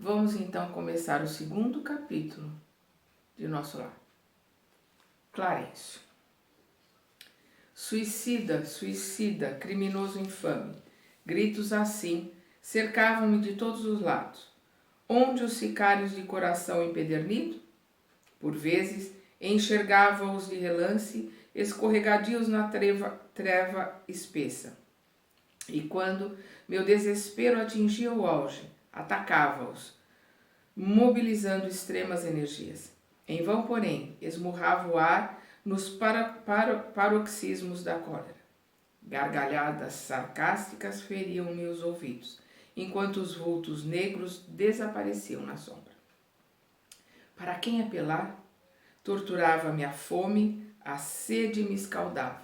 Vamos então começar o segundo capítulo de nosso lar. Clarencio. Suicida, suicida, criminoso infame. Gritos assim cercavam-me de todos os lados. Onde os sicários de coração empedernido? Por vezes enxergava-os de relance, escorregadios na treva espessa. E quando meu desespero atingia o auge, atacava-os, mobilizando extremas energias. Em vão, porém, esmurrava o ar nos paroxismos da cólera. Gargalhadas sarcásticas feriam-me os ouvidos, enquanto os vultos negros desapareciam na sombra. Para quem apelar? Torturava-me a fome, a sede me escaldava.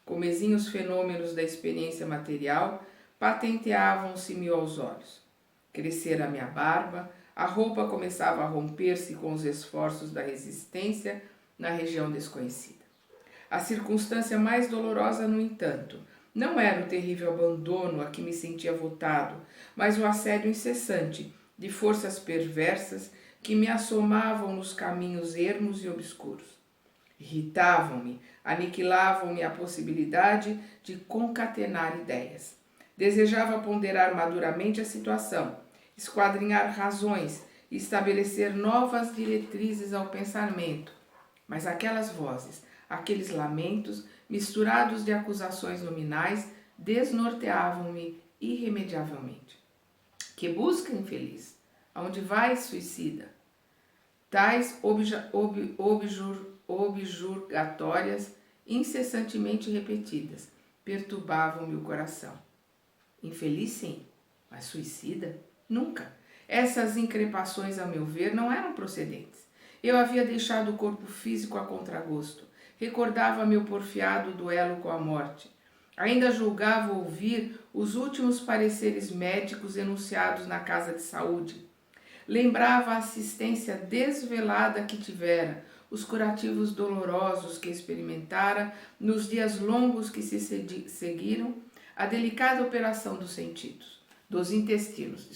Comezinhos fenômenos da experiência material patenteavam-se-me aos olhos. Crescera a minha barba, a roupa começava a romper-se com os esforços da resistência na região desconhecida. A circunstância mais dolorosa, no entanto, não era o terrível abandono a que me sentia votado, mas o assédio incessante de forças perversas que me assomavam nos caminhos ermos e obscuros. Irritavam-me, aniquilavam-me a possibilidade de concatenar ideias. Desejava ponderar maduramente a situação, esquadrinhar razões e estabelecer novas diretrizes ao pensamento. Mas aquelas vozes, aqueles lamentos, misturados de acusações nominais, desnorteavam-me irremediavelmente. Que busca, infeliz? Aonde vais, suicida? Tais objurgatórias, incessantemente repetidas, perturbavam-me o coração. Infeliz, sim, mas suicida? Nunca. Essas increpações, a meu ver, não eram procedentes. Eu havia deixado o corpo físico a contragosto. Recordava meu porfiado duelo com a morte. Ainda julgava ouvir os últimos pareceres médicos enunciados na casa de saúde. Lembrava a assistência desvelada que tivera, os curativos dolorosos que experimentara nos dias longos que se seguiram, a delicada operação dos intestinos.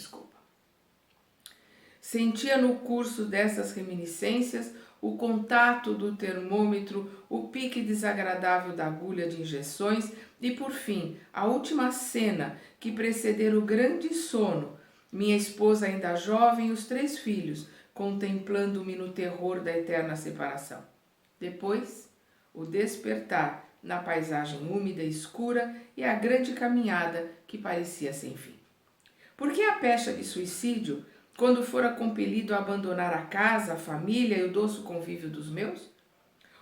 Sentia no curso dessas reminiscências o contato do termômetro, o pique desagradável da agulha de injeções e, por fim, a última cena que precedera o grande sono, minha esposa ainda jovem e os 3 filhos, contemplando-me no terror da eterna separação. Depois, o despertar na paisagem úmida e escura e a grande caminhada que parecia sem fim. Por que a pecha de suicídio, quando fora compelido a abandonar a casa, a família e o doce convívio dos meus?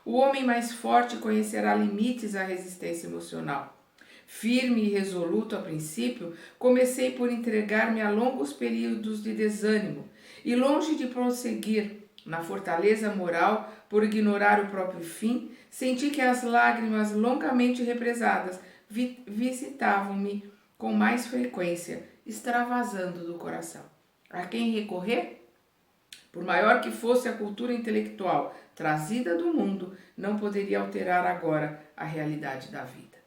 O homem mais forte conhecerá limites à resistência emocional. Firme e resoluto a princípio, comecei por entregar-me a longos períodos de desânimo e, longe de prosseguir na fortaleza moral por ignorar o próprio fim, senti que as lágrimas longamente represadas visitavam-me com mais frequência, extravasando do coração. A quem recorrer? Por maior que fosse a cultura intelectual trazida do mundo, não poderia alterar agora a realidade da vida.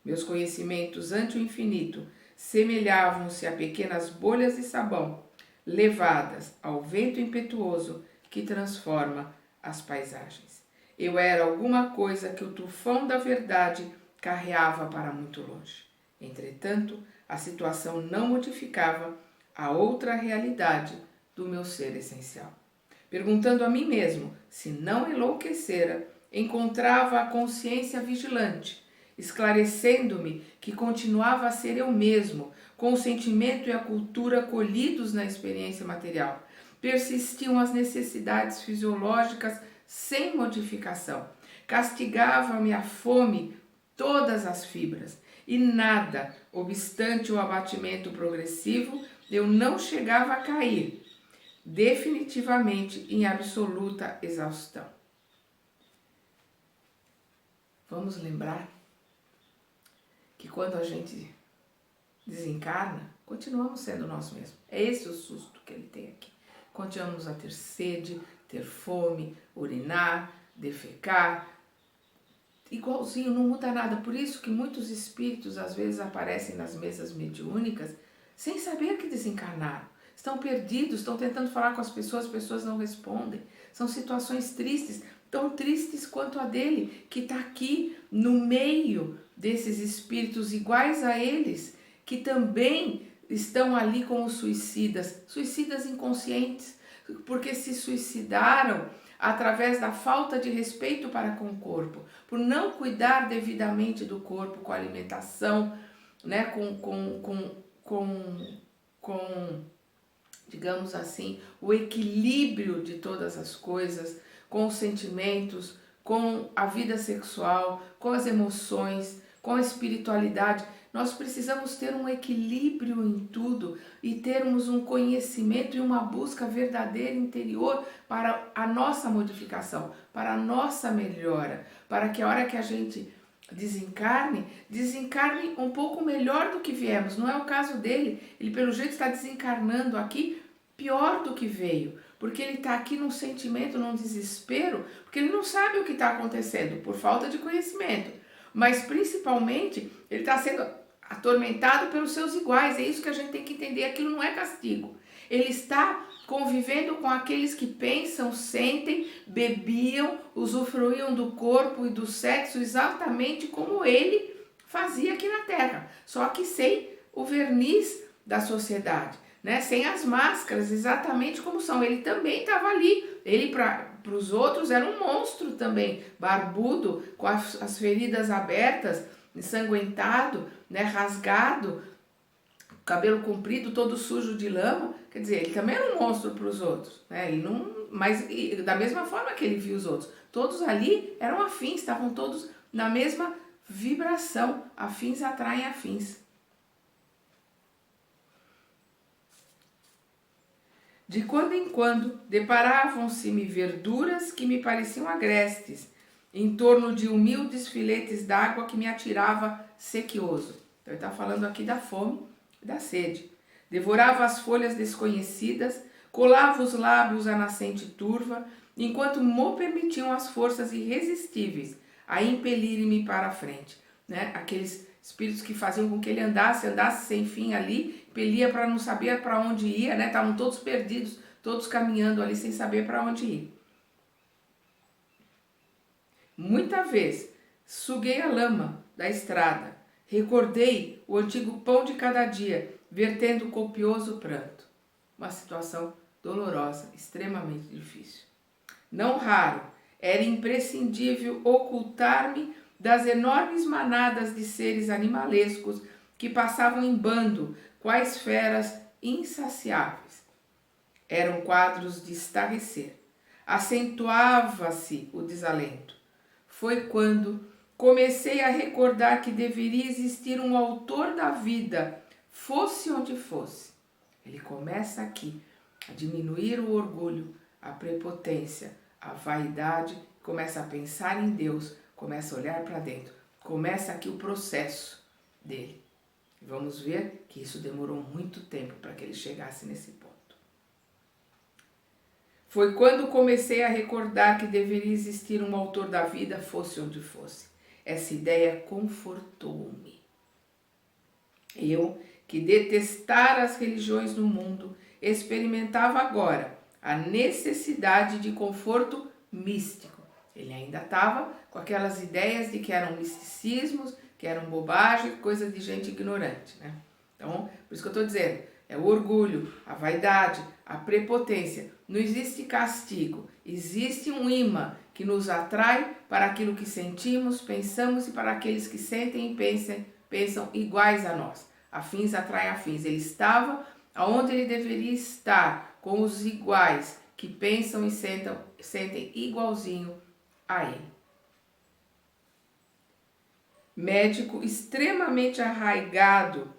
Meus conhecimentos ante o infinito semelhavam-se a pequenas bolhas de sabão, levadas ao vento impetuoso que transforma as paisagens. Eu era alguma coisa que o tufão da verdade carreava para muito longe. Entretanto, a situação não modificava a outra realidade do meu ser essencial. Perguntando a mim mesmo se não enlouquecera, encontrava a consciência vigilante, esclarecendo-me que continuava a ser eu mesmo, com o sentimento e a cultura colhidos na experiência material. Persistiam as necessidades fisiológicas sem modificação. Castigava-me a fome todas as fibras, e nada, obstante o abatimento progressivo, eu não chegava a cair definitivamente em absoluta exaustão. Vamos lembrar que quando a gente desencarna, continuamos sendo nós mesmos. É esse o susto que ele tem aqui. Continuamos a ter sede, ter fome, urinar, defecar. Igualzinho, não muda nada. Por isso que muitos espíritos às vezes aparecem nas mesas mediúnicas sem saber que desencarnaram. estão perdidos, estão tentando falar com as pessoas não respondem. São situações tristes, tão tristes quanto a dele, que está aqui no meio desses espíritos iguais a eles, que também estão ali como suicidas, suicidas inconscientes, porque se suicidaram através da falta de respeito para com o corpo, por não cuidar devidamente do corpo, com a alimentação, né, com, digamos assim, o equilíbrio de todas as coisas, com os sentimentos, com a vida sexual, com as emoções, com a espiritualidade. Nós precisamos ter um equilíbrio em tudo e termos um conhecimento e uma busca verdadeira interior para a nossa modificação, para a nossa melhora, para que a hora que a gente desencarne um pouco melhor do que viemos. Não é o caso dele, ele pelo jeito está desencarnando aqui pior do que veio, porque ele está aqui num sentimento, num desespero, porque ele não sabe o que está acontecendo, por falta de conhecimento, mas principalmente ele está sendo atormentado pelos seus iguais. É isso que a gente tem que entender, aquilo não é castigo. Ele está convivendo com aqueles que pensam, sentem, bebiam, usufruíam do corpo e do sexo exatamente como ele fazia aqui na Terra, só que sem o verniz da sociedade, né? Sem as máscaras, exatamente como são. Ele também estava ali, ele para os outros era um monstro também, barbudo, com as feridas abertas, ensanguentado, né? Rasgado, cabelo comprido, todo sujo de lama. Quer dizer, ele também era um monstro para os outros, né? Ele não, mas da mesma forma que ele viu os outros, todos ali eram afins, estavam todos na mesma vibração. Afins atraem afins. De quando em quando deparavam-se-me verduras que me pareciam agrestes, em torno de humildes filetes d'água que me atirava sequioso. Então ele está falando aqui da fome e da sede. Devorava as folhas desconhecidas, colava os lábios à nascente turva, enquanto mo permitiam as forças irresistíveis a impelirem-me para a frente, né? Aqueles espíritos que faziam com que ele andasse sem fim ali, impelia para não saber para onde ia, né? Estavam todos perdidos, todos caminhando ali sem saber para onde ir. Muita vez suguei a lama da estrada, recordei o antigo pão de cada dia, vertendo copioso pranto. Uma situação dolorosa, extremamente difícil. Não raro, era imprescindível ocultar-me das enormes manadas de seres animalescos que passavam em bando, quais feras insaciáveis. Eram quadros de estarrecer. Acentuava-se o desalento. Foi quando comecei a recordar que deveria existir um autor da vida, fosse onde fosse. Ele começa aqui a diminuir o orgulho, a prepotência, a vaidade, começa a pensar em Deus, começa a olhar para dentro. Começa aqui o processo dele. Vamos ver que isso demorou muito tempo para que ele chegasse nesse ponto. Foi quando comecei a recordar que deveria existir um autor da vida, fosse onde fosse. Essa ideia confortou-me. Eu, que detestara as religiões no mundo, experimentava agora a necessidade de conforto místico. Ele ainda estava com aquelas ideias de que eram misticismos, que eram bobagem, coisa de gente ignorante, né? Então, por isso que eu estou dizendo, é o orgulho, a vaidade, a prepotência. Não existe castigo, existe um imã que nos atrai para aquilo que sentimos, pensamos e para aqueles que sentem e pensam iguais a nós. Afins atraem afins. Ele estava onde ele deveria estar, com os iguais que pensam e sentem igualzinho a ele. Médico extremamente arraigado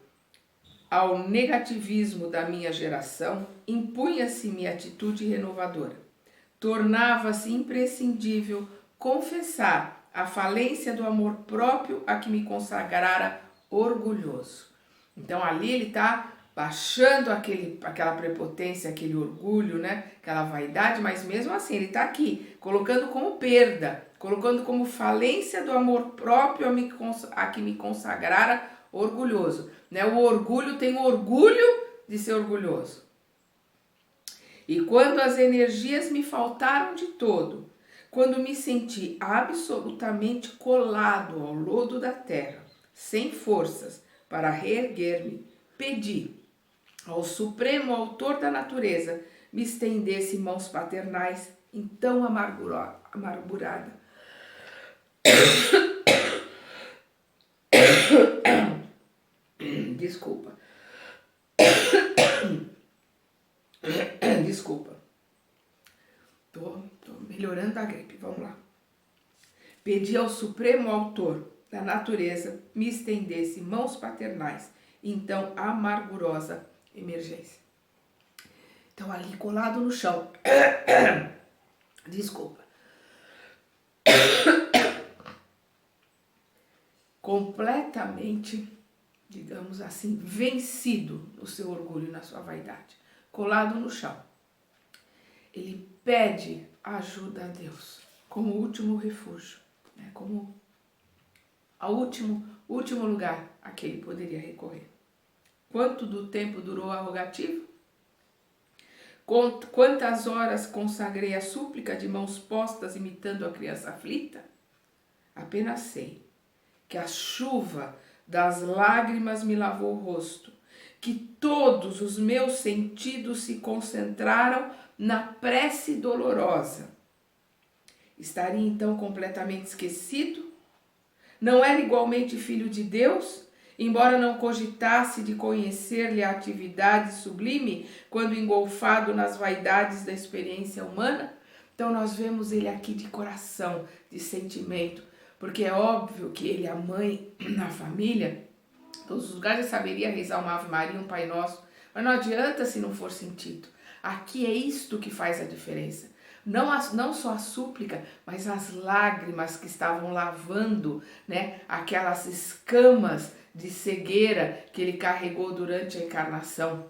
ao negativismo da minha geração, impunha-se-me atitude renovadora. Tornava-se imprescindível confessar a falência do amor próprio a que me consagrara orgulhoso. Então ali ele está baixando aquela prepotência, aquele orgulho, né? Aquela vaidade, mas mesmo assim ele está aqui, colocando como perda, colocando como falência do amor próprio a que me consagrara orgulhoso. Né? O orgulho tem o orgulho de ser orgulhoso. E quando as energias me faltaram de todo, quando me senti absolutamente colado ao lodo da terra, sem forças para reerguer-me, pedi ao Supremo Autor da natureza me estendesse mãos paternais, então amargurada. Desculpa. Desculpa. Tô melhorando a gripe, vamos lá. Pedi ao Supremo Autor da natureza me estendesse mãos paternais, então amargurosa emergência. Então ali colado no chão. Desculpa. Completamente, digamos assim, vencido no seu orgulho e na sua vaidade. Colado no chão. Ele pede ajuda a Deus como último refúgio, né? Como o último lugar a que ele poderia recorrer. Quanto do tempo durou a rogativa? Quantas horas consagrei a súplica de mãos postas imitando a criança aflita? Apenas sei que a chuva das lágrimas me lavou o rosto, que todos os meus sentidos se concentraram na prece dolorosa. Estaria então completamente esquecido? Não era igualmente filho de Deus, embora não cogitasse de conhecer-lhe a atividade sublime quando engolfado nas vaidades da experiência humana? Então nós vemos ele aqui de coração, de sentimento, porque é óbvio que ele, a mãe, na família, todos os lugares saberia rezar uma Ave Maria, um Pai Nosso, mas não adianta se não for sentido. Aqui é isto que faz a diferença. Não só a súplica, mas as lágrimas que estavam lavando, né, aquelas escamas de cegueira que ele carregou durante a encarnação,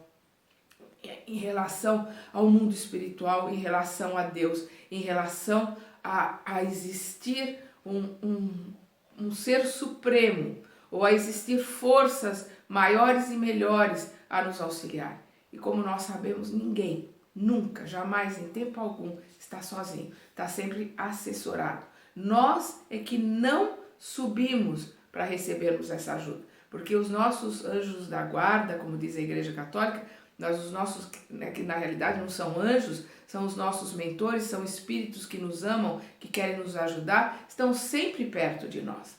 em relação ao mundo espiritual, em relação a Deus, em relação a existir um ser supremo, ou a existir forças maiores e melhores a nos auxiliar. E como nós sabemos, ninguém, nunca, jamais, em tempo algum, está sozinho, está sempre assessorado. Nós é que não subimos para recebermos essa ajuda, porque os nossos anjos da guarda, como diz a Igreja Católica, os nossos, né, que na realidade não são anjos, são os nossos mentores, são espíritos que nos amam, que querem nos ajudar, estão sempre perto de nós.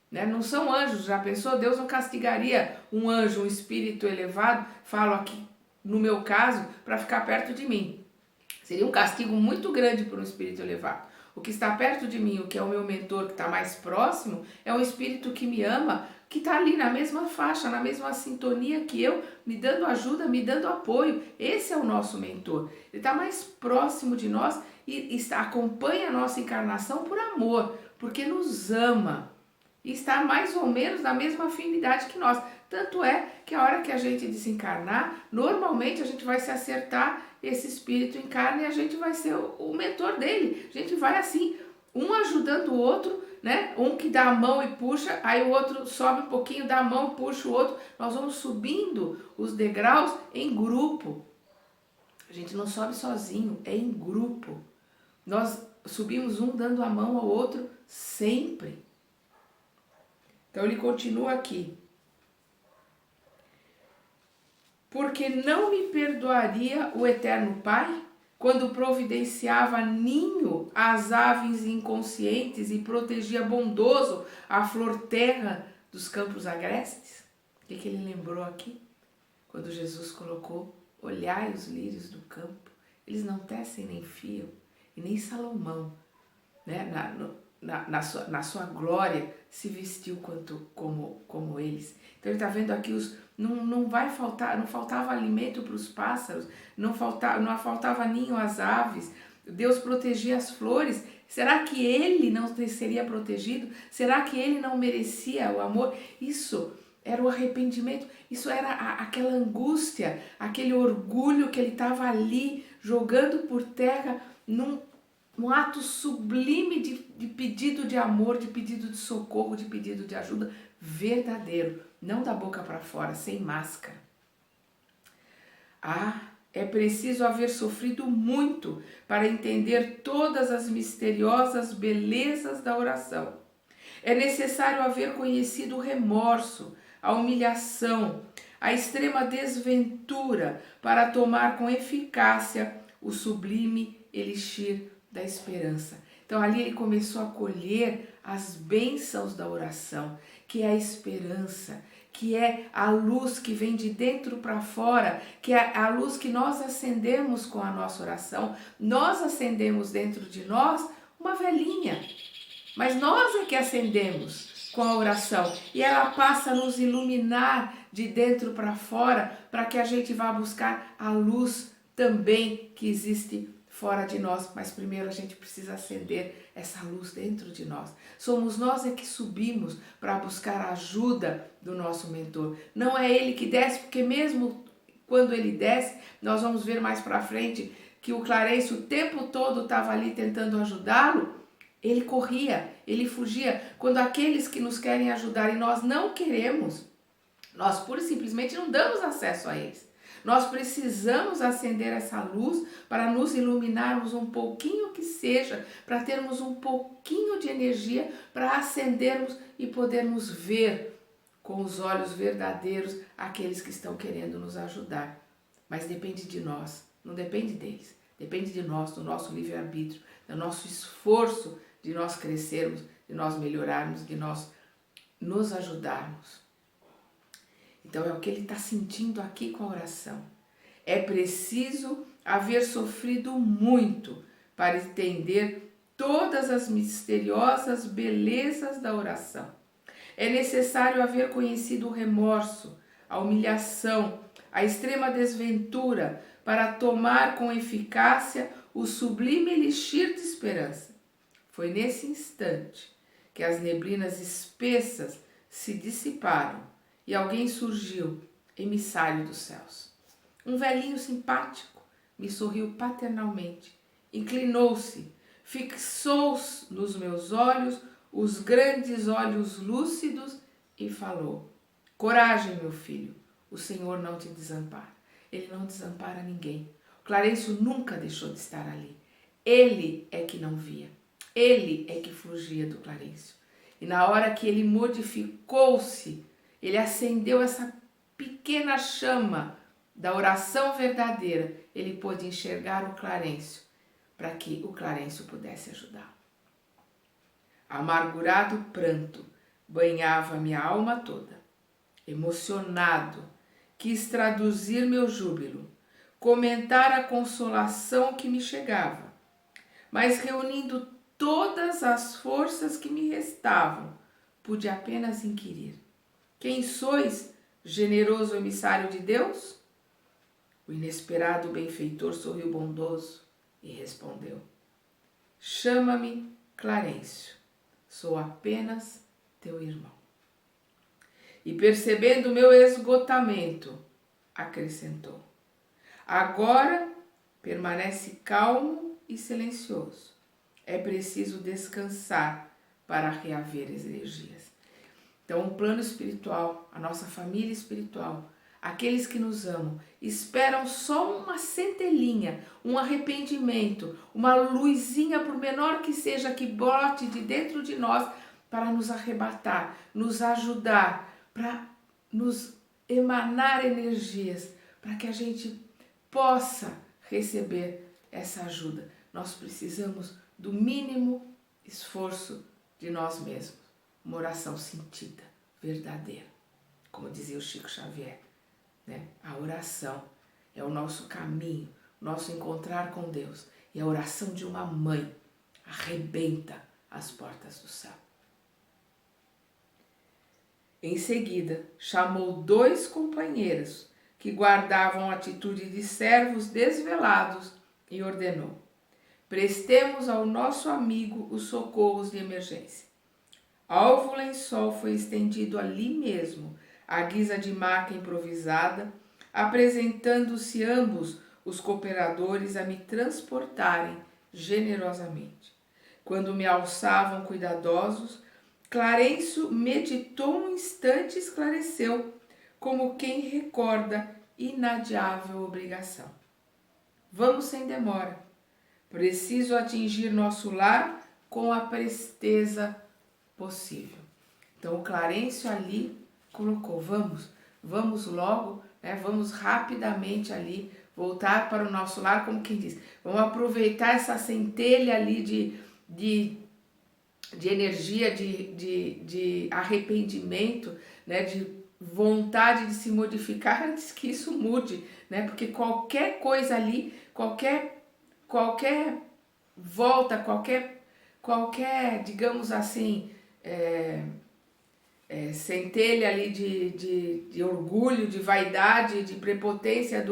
Né? Não são anjos, já pensou? Deus não castigaria um anjo, um espírito elevado, falo aqui no meu caso, para ficar perto de mim. Seria um castigo muito grande para um espírito elevado. O que está perto de mim, o que é o meu mentor, que está mais próximo, é um espírito que me ama, que está ali na mesma faixa, na mesma sintonia que eu, me dando ajuda, me dando apoio. Esse é o nosso mentor. Ele está mais próximo de nós e acompanha a nossa encarnação por amor, porque nos ama. E está mais ou menos na mesma afinidade que nós. Tanto é que a hora que a gente desencarnar, normalmente a gente vai se acertar, esse espírito encarna e a gente vai ser o mentor dele. A gente vai assim, um ajudando o outro, né? Um que dá a mão e puxa, aí o outro sobe um pouquinho, dá a mão, puxa o outro. Nós vamos subindo os degraus em grupo. A gente não sobe sozinho, é em grupo. Nós subimos um dando a mão ao outro sempre. Então ele continua aqui. Porque não me perdoaria o Eterno Pai quando providenciava ninho às aves inconscientes e protegia bondoso a flor terra dos campos agrestes? O que ele lembrou aqui? Quando Jesus colocou, olhai os lírios do campo, eles não tecem nem fiam, e nem Salomão, né, na sua glória, se vestiu como eles. Então ele está vendo aqui não faltava alimento para os pássaros, não faltava ninho às aves, Deus protegia as flores. Será que ele não seria protegido? Será que ele não merecia o amor? Isso era o arrependimento, isso era aquela angústia, aquele orgulho que ele estava ali jogando por terra num ato sublime de pedido de amor, de pedido de socorro, de pedido de ajuda verdadeiro, não da boca para fora, sem máscara. Ah, É preciso haver sofrido muito para entender todas as misteriosas belezas da oração. É necessário haver conhecido o remorso, a humilhação, a extrema desventura para tomar com eficácia o sublime elixir da esperança. Então ali ele começou a colher as bênçãos da oração, que é a esperança, que é a luz que vem de dentro para fora, que é a luz que nós acendemos com a nossa oração. Nós acendemos dentro de nós uma velinha, mas nós é que acendemos com a oração e ela passa a nos iluminar de dentro para fora para que a gente vá buscar a luz também que existe fora de nós, mas primeiro a gente precisa acender essa luz dentro de nós. Somos nós é que subimos para buscar a ajuda do nosso mentor. Não é ele que desce, porque mesmo quando ele desce, nós vamos ver mais para frente que o Clarencio o tempo todo estava ali tentando ajudá-lo. Ele corria, ele fugia. Quando aqueles que nos querem ajudar e nós não queremos, nós pura e simplesmente não damos acesso a eles. Nós precisamos acender essa luz para nos iluminarmos um pouquinho que seja, para termos um pouquinho de energia, para acendermos e podermos ver com os olhos verdadeiros aqueles que estão querendo nos ajudar. Mas depende de nós, não depende deles. Depende de nós, do nosso livre-arbítrio, do nosso esforço de nós crescermos, de nós melhorarmos, de nós nos ajudarmos. Então é o que ele está sentindo aqui com a oração. É preciso haver sofrido muito para entender todas as misteriosas belezas da oração. É necessário haver conhecido o remorso, a humilhação, a extrema desventura para tomar com eficácia o sublime elixir de esperança. Foi nesse instante que as neblinas espessas se dissiparam e alguém surgiu, emissário dos céus. Um velhinho simpático me sorriu paternalmente, inclinou-se, fixou nos meus olhos os grandes olhos lúcidos e falou: coragem, meu filho, o Senhor não te desampara. Ele não desampara ninguém. O Clarencio nunca deixou de estar ali. Ele é que não via. Ele é que fugia do Clarencio. E na hora que ele modificou-se, ele acendeu essa pequena chama da oração verdadeira, ele pôde enxergar o Clarencio, para que o Clarencio pudesse ajudá-lo. Amargurado pranto banhava minha alma toda. Emocionado, quis traduzir meu júbilo, comentar a consolação que me chegava, mas reunindo todas as forças que me restavam, pude apenas inquirir: quem sois, generoso emissário de Deus? O inesperado benfeitor sorriu bondoso e respondeu: chama-me Clarencio, sou apenas teu irmão. E percebendo meu esgotamento, acrescentou: agora permanece calmo e silencioso. É preciso descansar para reaver as energias. Então, o plano espiritual, a nossa família espiritual, aqueles que nos amam, esperam só uma centelhinha, um arrependimento, uma luzinha, por menor que seja, que brote de dentro de nós para nos arrebatar, nos ajudar, para nos emanar energias, para que a gente possa receber essa ajuda. Nós precisamos do mínimo esforço de nós mesmos. Uma oração sentida, verdadeira. Como dizia o Chico Xavier, né? A oração é o nosso caminho, nosso encontrar com Deus. E a oração de uma mãe arrebenta as portas do céu. Em seguida, chamou 2 companheiros que guardavam atitude de servos desvelados e ordenou: prestemos ao nosso amigo os socorros de emergência. Alvo lençol foi estendido ali mesmo, à guisa de maca improvisada, apresentando-se ambos os cooperadores a me transportarem generosamente. Quando me alçavam cuidadosos, Clarencio meditou um instante e esclareceu, como quem recorda inadiável obrigação. Vamos sem demora. Preciso atingir nosso lar com a presteza possível. Então o Clarencio ali colocou, vamos logo, né? Vamos rapidamente ali voltar para o nosso lar, como quem diz, vamos aproveitar essa centelha ali de energia, de arrependimento, né? De vontade de se modificar antes que isso mude, né? Porque qualquer coisa ali, qualquer volta, qualquer, digamos assim, centelha ali de orgulho, de vaidade, de prepotência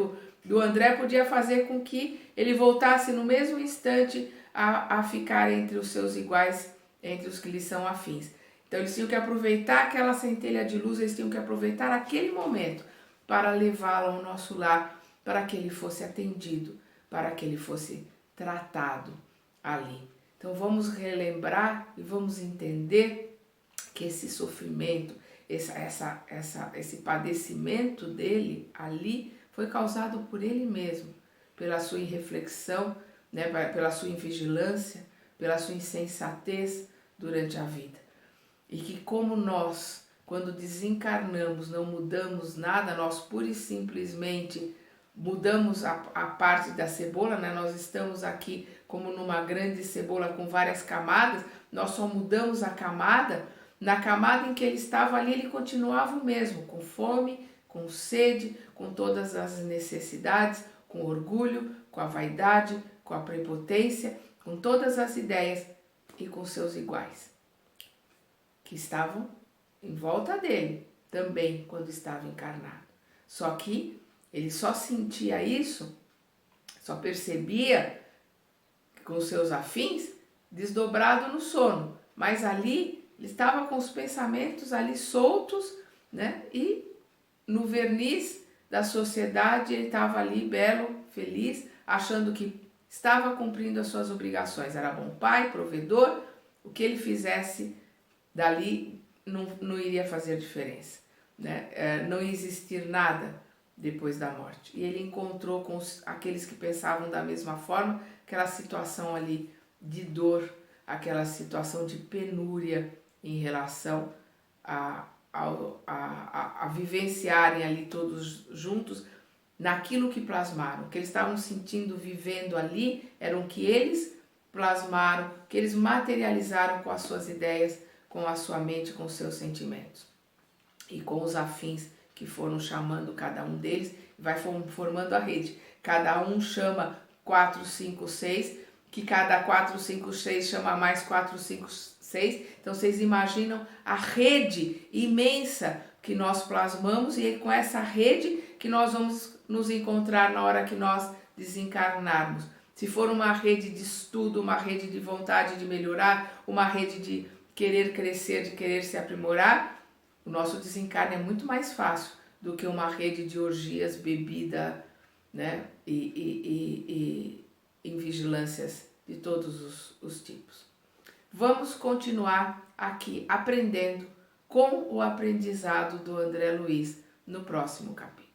do André podia fazer com que ele voltasse no mesmo instante a ficar entre os seus iguais, entre os que lhe são afins. Então eles tinham que aproveitar aquela centelha de luz, eles tinham que aproveitar aquele momento para levá-lo ao nosso lar, para que ele fosse atendido, para que ele fosse tratado ali. Então vamos relembrar e vamos entender que esse sofrimento, esse padecimento dele ali foi causado por ele mesmo, pela sua irreflexão, né, pela sua invigilância, pela sua insensatez durante a vida. E que como nós, quando desencarnamos, não mudamos nada, nós pura e simplesmente mudamos a parte da cebola, né? Nós estamos aqui como numa grande cebola com várias camadas, nós só mudamos a camada. Na camada em que ele estava ali, ele continuava o mesmo, com fome, com sede, com todas as necessidades, com orgulho, com a vaidade, com a prepotência, com todas as ideias e com seus iguais, que estavam em volta dele também quando estava encarnado. Só que ele só sentia isso, só percebia com seus afins desdobrado no sono, mas ali ele estava com os pensamentos ali soltos, né? E no verniz da sociedade ele estava ali belo, feliz, achando que estava cumprindo as suas obrigações. Era bom pai, provedor, o que ele fizesse dali não iria fazer diferença, né? Não ia existir nada depois da morte. E ele encontrou com aqueles que pensavam da mesma forma, aquela situação ali de dor, aquela situação de penúria em relação a vivenciarem ali todos juntos naquilo que plasmaram, o que eles estavam sentindo, vivendo ali, eram o que eles plasmaram, que eles materializaram com as suas ideias, com a sua mente, com os seus sentimentos. E com os afins que foram chamando cada um deles, vai formando a rede. Cada um chama 4, 5, 6, que cada 4, 5, 6 chama mais 4, 5, 6. Então vocês imaginam a rede imensa que nós plasmamos, e é com essa rede que nós vamos nos encontrar na hora que nós desencarnarmos. Se for uma rede de estudo, uma rede de vontade de melhorar, uma rede de querer crescer, de querer se aprimorar, o nosso desencarne é muito mais fácil do que uma rede de orgias, bebida, né? E vigilâncias de todos os tipos. Vamos continuar aqui aprendendo com o aprendizado do André Luiz no próximo capítulo.